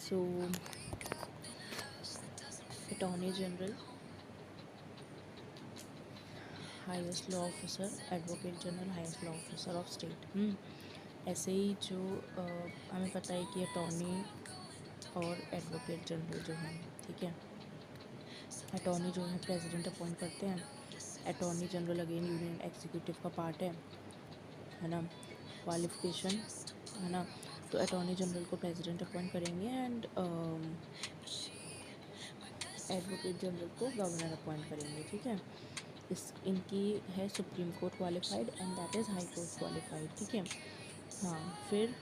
So attorney general, highest law officer, advocate general, highest law officer of state. ऐसे ही जो हमें पता है कि अटॉर्नी और एडवोकेट जनरल जो हैं, ठीक है, अटॉर्नी जो है प्रेसिडेंट अपॉइंट करते हैं, attorney general again union executive का पार्ट है ना। क्वालिफिकेशन, है ना, तो अटॉर्नी जनरल को प्रेसिडेंट अपॉइंट करेंगे एंड एडवोकेट जनरल को गवर्नर अपॉइंट करेंगे, ठीक है। इनकी है supreme court qualified and that is high court qualified, ठीक है। हाँ, फिर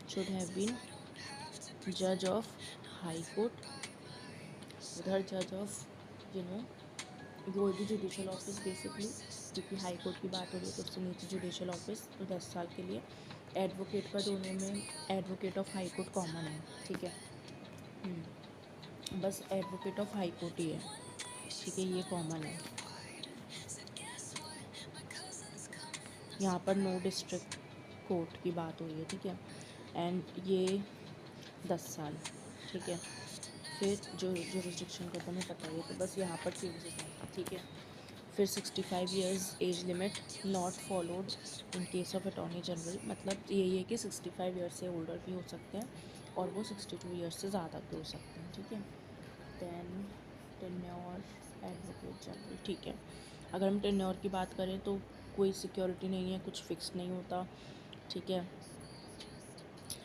शुड हैव बीन जज ऑफ हाई कोर्ट, उधर जज ऑफ कोई भी जुडिशल ऑफिस बेसिकली, क्योंकि हाई कोर्ट की बात हो रही है तो उससे नीचे जुडिशल ऑफिस, तो 10 साल के लिए। एडवोकेट का दोनों में advocate of high court common है, ठीक है। बस एडवोकेट ऑफ हाई कोर्ट ही है, ठीक है, ये कॉमन है। यहाँ पर नो डिस्ट्रिक्ट कोर्ट की बात हो रही है, ठीक है। एंड ये 10 साल, ठीक है। फिर जो जुरिस्डिक्शन का तो हमें पता ही है, तो बस यहाँ पर चेंजेस हैं, ठीक है। फिर 65 years age limit not followed in case of attorney general, मतलब यही है कि 65 ईयर्स से ओल्डर भी हो सकते हैं और वो 62 ईयर्स से ज़्यादा के हो सकते हैं, ठीक है। दैन टेन्योर एडवोकेट जनरल, ठीक है। अगर हम टेन्योर की बात करें तो कोई सिक्योरिटी नहीं है, कुछ फिक्स नहीं होता, ठीक है।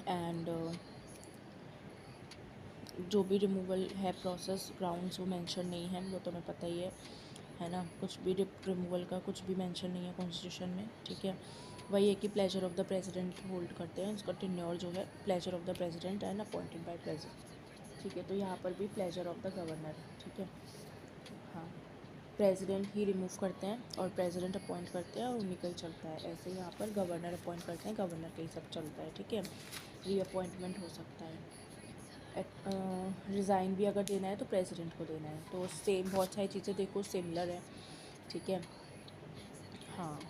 एंड जो भी रिमूवल है प्रोसेस, ग्राउंड्स वो मेंशन नहीं है, वो तो हमें पता ही है ना। कुछ भी रिमूवल का कुछ भी मेंशन नहीं है कॉन्स्टिट्यूशन में, ठीक है। वही है कि pleasure of the president hold करते हैं, उसका टेन्योर जो है pleasure of the president and appointed by president, ठीक है। तो यहाँ पर भी प्लेजर ऑफ द गवर्नर है, ठीक है। हाँ, प्रेसिडेंट ही रिमूव करते हैं और प्रेसिडेंट अपॉइंट करते हैं और उन्हीं का ही चलता है। ऐसे यहाँ पर गवर्नर अपॉइंट करते हैं, गवर्नर का ही सब चलता है, ठीक है। रीअपॉइंटमेंट हो सकता है, रिज़ाइन भी अगर देना है तो प्रेसिडेंट को देना है, तो सेम बहुत सारी चीज़ें देखो सिमिलर है, ठीक है। हाँ,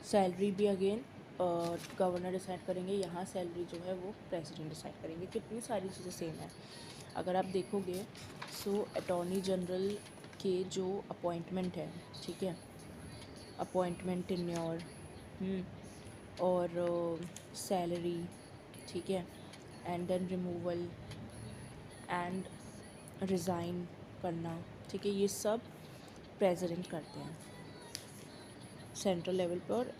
सैलरी भी अगेन गवर्नर डिसाइड करेंगे, यहाँ सैलरी जो है वो प्रेसिडेंट डिसाइड करेंगे, कितनी सारी चीज़ें सेम है। अगर आप देखोगे सो अटॉर्नी जनरल के जो अपॉइंटमेंट है, ठीक है, अपॉइंटमेंट टेन्योर और सैलरी, ठीक है, and then removal and resign करना, ठीक है, ये सब प्रेसिडेंट करते हैं सेंट्रल लेवल पे और